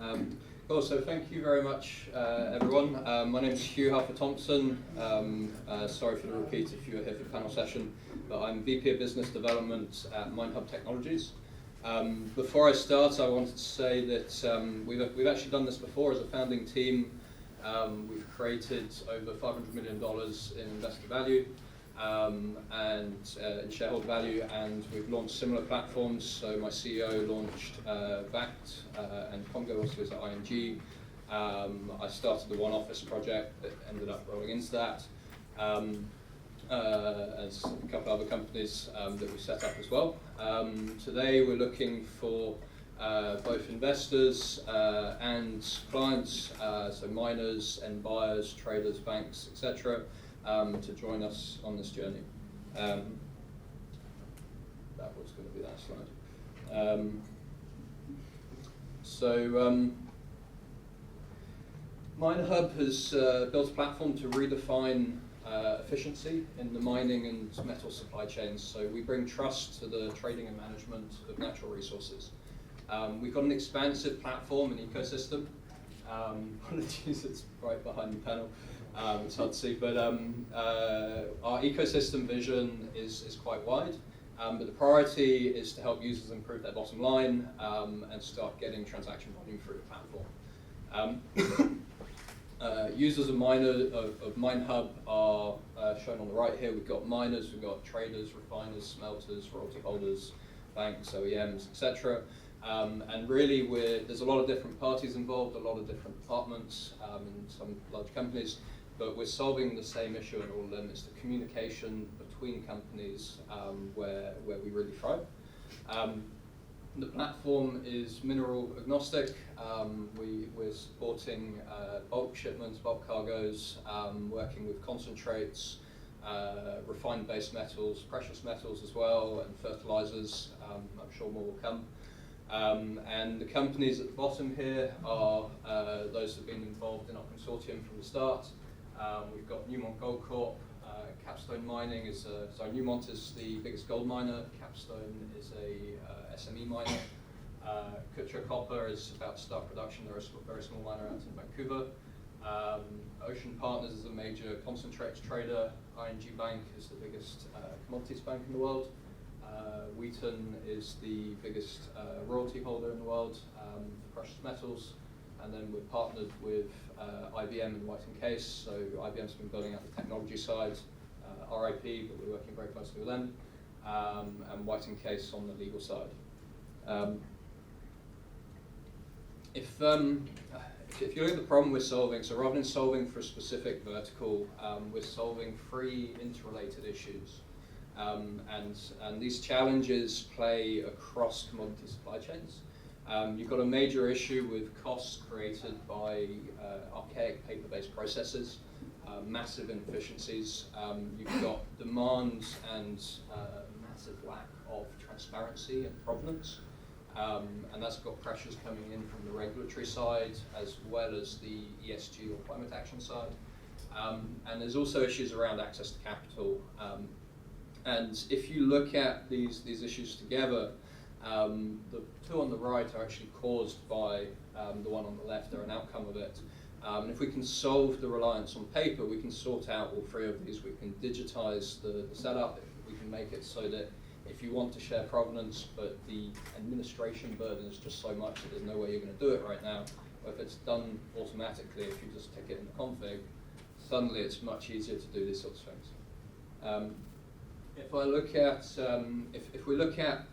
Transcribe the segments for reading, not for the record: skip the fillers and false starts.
So thank you very much, everyone. My name is Hugh, Halford, Thompson. Sorry for the repeat if you were here for the panel session, but I'm VP of Business Development at MineHub Technologies. Before I start, I wanted to say that we've actually done this before as a founding team. We've created over $500 million in investor value and in shareholder value, and we've launched similar platforms. So my CEO launched Vact, and Congo also is at ING. I started the One Office project that ended up rolling into that, as a couple other companies that we set up as well. Today we're looking for both investors and clients, so miners and buyers, traders, banks, etc., to join us on this journey. That was going to be that slide. MineHub has built a platform to redefine efficiency in the mining and metal supply chains. So we bring trust to the trading and management of natural resources. We've got an expansive platform and ecosystem. Apologies, it's right behind the panel. It's hard to see, but our ecosystem vision is quite wide. But the priority is to help users improve their bottom line and start getting transaction volume through the platform. Users of MineHub are shown on the right here. We've got miners, we've got traders, refiners, smelters, royalty holders, banks, OEMs, etc. And really, there's a lot of different parties involved, a lot of different departments in some large companies, but we're solving the same issue in all of them. It's the communication between companies where we really thrive. The platform is mineral agnostic. We're supporting bulk shipments, bulk cargoes, working with concentrates, refined base metals, precious metals as well, and fertilizers. I'm sure more will come. And the companies at the bottom here are those that have been involved in our consortium from the start. We've got Newmont Gold Corp, Capstone Mining is so Newmont is the biggest gold miner, Capstone is a SME miner, Kutcher Copper is about to start production, they're a very small miner out in Vancouver. Ocean Partners is a major concentrates trader, ING Bank is the biggest commodities bank in the world. Wheaton is the biggest royalty holder in the world for precious metals, and then we're partnered with IBM and White & Case. So IBM's been building out the technology side, RIP, but we're working very closely with them, and White & Case on the legal side. If you look at the problem we're solving, so rather than solving for a specific vertical, we're solving three interrelated issues. And these challenges play across commodity supply chains. You've got a major issue with costs created by archaic paper-based processes, massive inefficiencies. You've got demand and massive lack of transparency and provenance. And that's got pressures coming in from the regulatory side as well as the ESG or climate action side. And there's also issues around access to capital. And if you look at these issues together, the two on the right are actually caused by the one on the left, they're an outcome of it. And if we can solve the reliance on paper, we can sort out all three of these. We can digitize the setup, we can make it so that if you want to share provenance, but the administration burden is just so much that there's no way you're going to do it right now, or if it's done automatically, if you just tick it in the config, suddenly it's much easier to do these sorts of things. If I look at, if we look at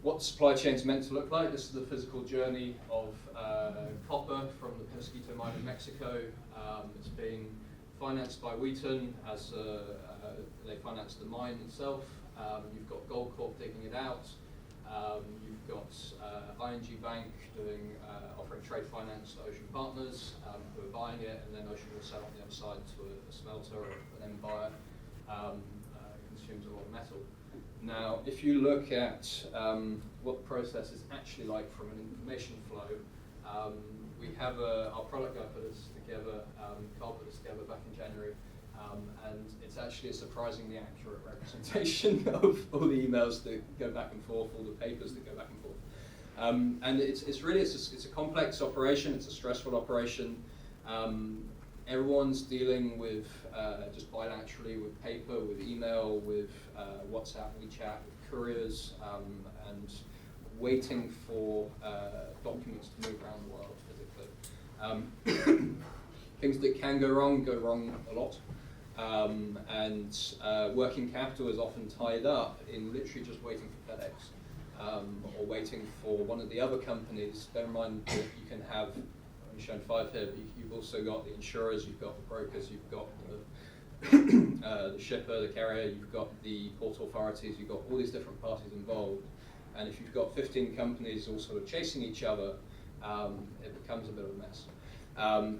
what the supply chain is meant to look like, this is the physical journey of copper from the Penasquito mine in Mexico. It's being financed by Wheaton as they finance the mine itself. You've got Gold Corp digging it out. You've got ING Bank offering trade finance to Ocean Partners who are buying it, and then Ocean will sell on the other side to a smelter or an end buyer. Consumes a lot of metal. Now, if you look at what the process is actually like from an information flow, we have our product guy put us together, Carl put us together back in January, and it's actually a surprisingly accurate representation of all the emails that go back and forth, all the papers that go back and forth. And it's a complex operation. It's a stressful operation. Everyone's dealing with just bilaterally with paper, with email, with WhatsApp, WeChat, with couriers, and waiting for documents to move around the world physically. Things that can go wrong a lot. And working capital is often tied up in literally just waiting for FedEx. Or waiting for one of the other companies. Bear in mind that you can have, I've shown 5 here, but you've also got the insurers, you've got the brokers, you've got the shipper, the carrier, you've got the port authorities, you've got all these different parties involved. And if you've got 15 companies all sort of chasing each other, it becomes a bit of a mess.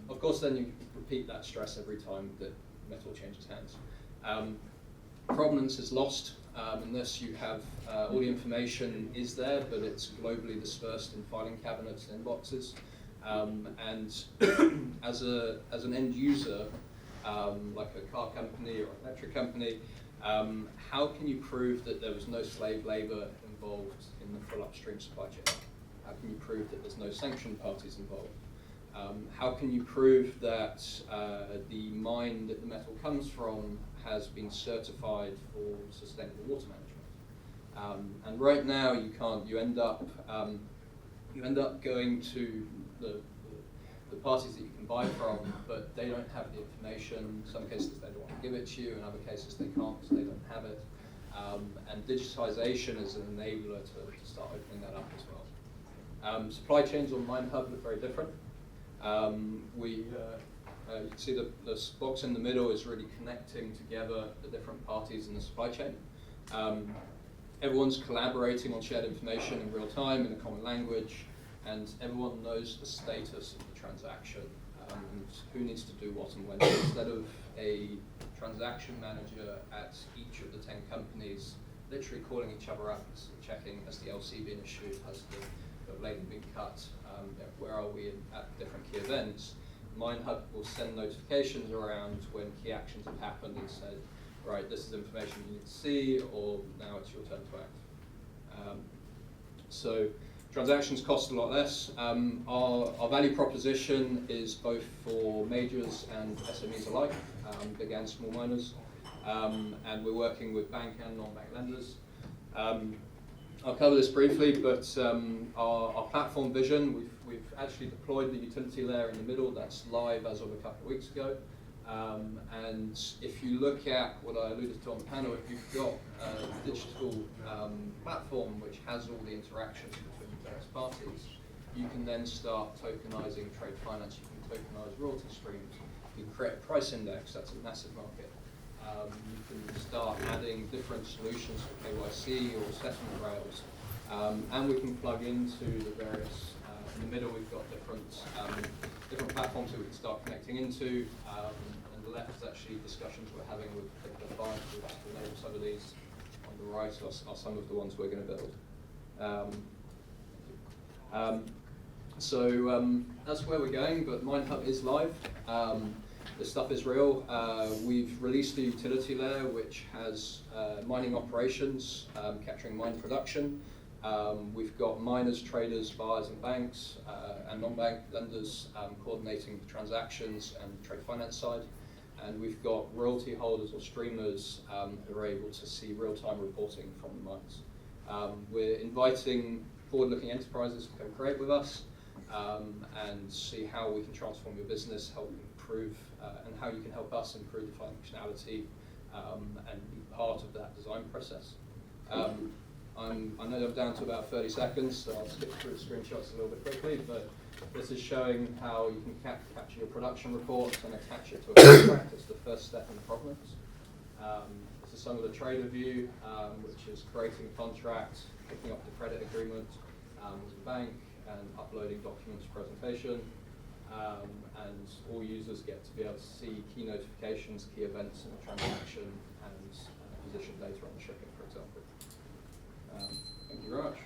Of course, then you repeat that stress every time that metal changes hands. Provenance is lost. Unless you have all the information is there, but it's globally dispersed in filing cabinets and inboxes. And as an end user, like a car company or an electric company, how can you prove that there was no slave labor involved in the full upstream supply chain? How can you prove that there's no sanctioned parties involved? How can you prove that the mine that the metal comes from has been certified for sustainable water management? And right now you can't. You end up going to the parties that you can buy from, but they don't have the information. In some cases they don't want to give it to you. In other cases they can't because they don't have it. And digitalisation is an enabler to start opening that up as well. Supply chains on MineHub look very different. You can see the box in the middle is really connecting together the different parties in the supply chain. Everyone's collaborating on shared information in real time in a common language, and everyone knows the status of the transaction and who needs to do what and when. Instead of a transaction manager at each of the 10 companies literally calling each other up, checking has the LC been issued, has the label been cut, where are we at different key events. MineHub will send notifications around when key actions have happened and said, right, this is information you need to see, or now it's your turn to act. So transactions cost a lot less. Our value proposition is both for majors and SMEs alike, big and small miners, and we're working with bank and non-bank lenders. I'll cover this briefly, but our platform vision, we've actually deployed the utility layer in the middle. That's live as of a couple of weeks ago. And if you look at what I alluded to on the panel, if you've got a digital platform which has all the interactions between the various parties, you can then start tokenizing trade finance, you can tokenize royalty streams, you can create a price index, that's a massive market. You can start adding different solutions for KYC or settlement rails, and we can plug into the various. In the middle, we've got different platforms that we can start connecting into, and the left is actually discussions we're having with the clients to enable some of these. On the right are some of the ones we're going to build. So that's where we're going, but MineHub is live. This stuff is real. We've released the utility layer, which has mining operations, capturing mine production. We've got miners, traders, buyers and banks, and non-bank lenders coordinating the transactions and the trade finance side. And we've got royalty holders or streamers who are able to see real-time reporting from the mines. We're inviting forward-looking enterprises to co-create with us and see how we can transform your business, help improve, and how you can help us improve the functionality and be part of that design process. I know I'm down to about 30 seconds, so I'll skip through the screenshots a little bit quickly, but this is showing how you can capture your production reports and attach it to a contract. It's the first step in Provenance. This is some of the trader view, which is creating a contract, picking up the credit agreement with the bank, and uploading documents for presentation. And all users get to be able to see key notifications, key events in the transaction, and position data on the shipping, for example. Thank you very much.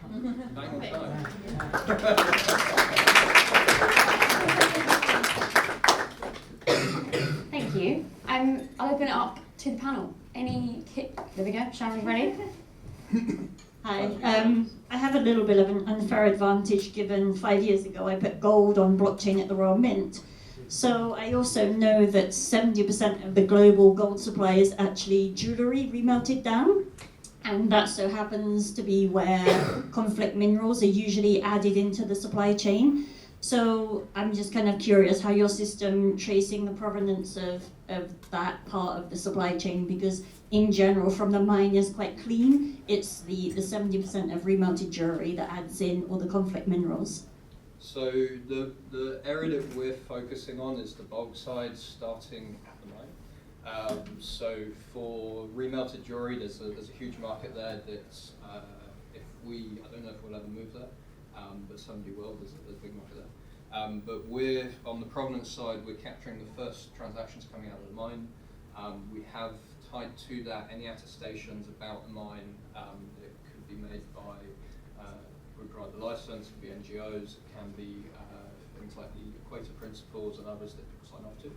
Bang on time. Thank you. I'll open it up to the panel. There we go. Sharon, ready? Hi. I have a little bit of an unfair advantage given 5 years ago I put gold on blockchain at the Royal Mint. So I also know that 70% of the global gold supply is actually jewellery remelted down. And that so happens to be where conflict minerals are usually added into the supply chain. So I'm just kind of curious how your system tracing the provenance of that part of the supply chain, because in general from the mine is quite clean. It's the 70% of remelted jewellery that adds in all the conflict minerals. So the area that we're focusing on is the bulk side starting at the mine. So for remelted jewellery, there's a huge market there that's, I don't know if we'll ever move there, but somebody will, there's a big market there. But we're, on the provenance side, we're capturing the first transactions coming out of the mine. We have tied to that any attestations about the mine that could be made by would drive the license, it can be NGOs, it can be things like the Equator Principles and others that people sign off to.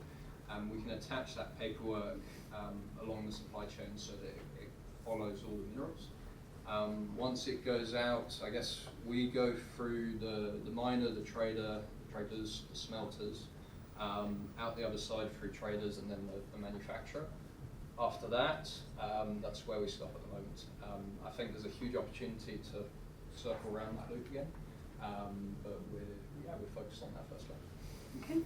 We can attach that paperwork along the supply chain so that it follows all the minerals. Once it goes out, I guess we go through the miner, the trader, the traders, the smelters, out the other side through traders and then the manufacturer. After that, that's where we stop at the moment. I think there's a huge opportunity to circle around that loop again, but we're focused on that first one. Okay,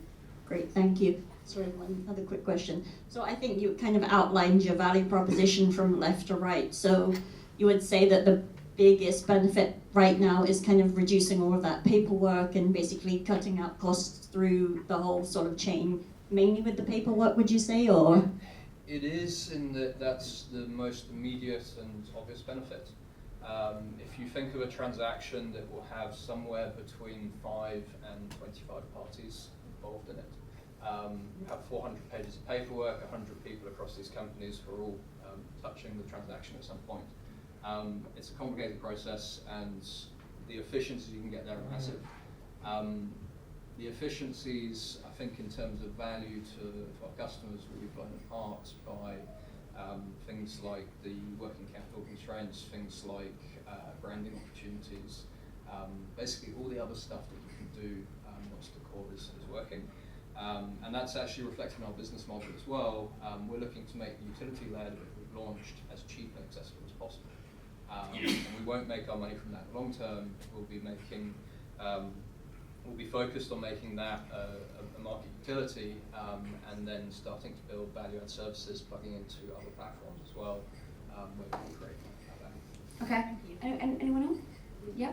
great, thank you. Sorry, one other quick question. So I think you kind of outlined your value proposition from left to right. So you would say that the biggest benefit right now is kind of reducing all of that paperwork and basically cutting out costs through the whole sort of chain, mainly with the paperwork, would you say, or? It is in that that's the most immediate and obvious benefit. If you think of a transaction that will have somewhere between 5 and 25 parties involved in it, you have 400 pages of paperwork, 100 people across these companies who are all touching the transaction at some point. It's a complicated process, and the efficiencies you can get there are massive. The efficiencies, I think, in terms of value to our customers will be blown apart by things like the working capital constraints, things like branding opportunities, basically all the other stuff that you can do once the core is working. And that's actually reflected in our business model as well. We're looking to make the utility layer that we've launched as cheap and accessible as possible. And we won't make our money from that long term. We'll be making, we'll be focused on making that a market utility, and then starting to build value-add services, plugging into other platforms as well, where we can create that value. Okay. Anyone else? Yeah.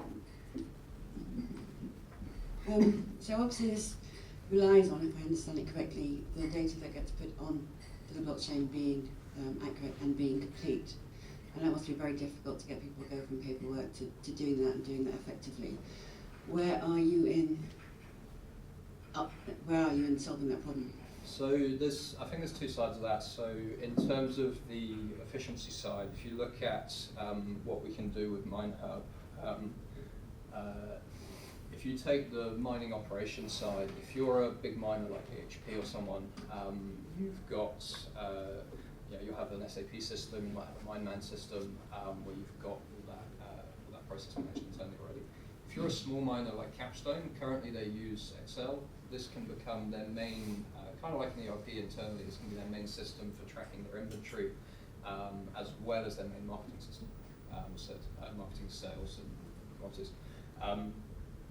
So obviously this relies on, if I understand it correctly, the data that gets put on the blockchain being accurate and being complete. And that must be very difficult to get people to go from paperwork to doing that and doing that effectively. Where are you in solving that problem? So I think there's two sides of that. So in terms of the efficiency side, if you look at what we can do with MineHub, if you take the mining operations side, if you're a big miner like HP or someone, you've got, you'll have an SAP system, you might have a MineMan system where you've got all that process managed internally already. If you're a small miner like Capstone, currently they use Excel. This can become their main, kind of like an ERP internally, this can be their main system for tracking their inventory, as well as their main marketing system, so marketing, sales, and commodities.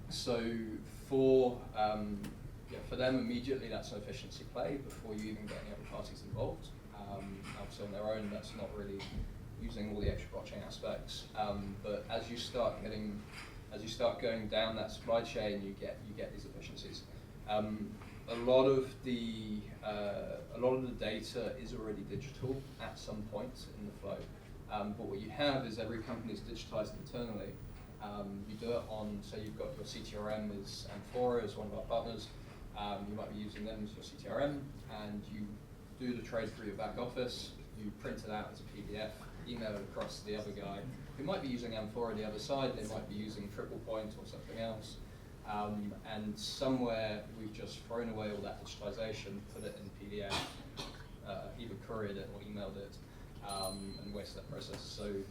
So for them immediately that's an efficiency play before you even get any other parties involved. Obviously on their own that's not really using all the extra blockchain aspects, but as you start going down that supply chain, you get these efficiencies. A lot of the data is already digital at some point in the flow, but what you have is every company is digitized internally. You do it on, say you've got your CTRM is Amphora as one of our partners. You might be using them as your CTRM, and you do the trade through your back office. You print it out as a PDF, email it across to the other guy who might be using Amphora the other side. They might be using Triple Point or something else. And somewhere we've just thrown away all that digitization, put it in PDF, either couriered it or emailed it, and wasted that process. So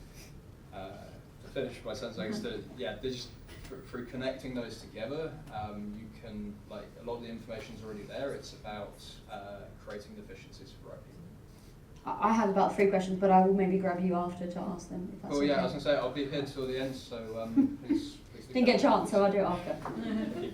finish by saying that, yeah, through connecting those together, you can, like, a lot of the information's already there. It's about creating the efficiencies for the right people. I have about 3 questions, but I will maybe grab you after to ask them. If that's Oh yeah, okay. I was going to say, I'll be here till the end, so please Didn't get a chance, so I'll do it after. Thank you.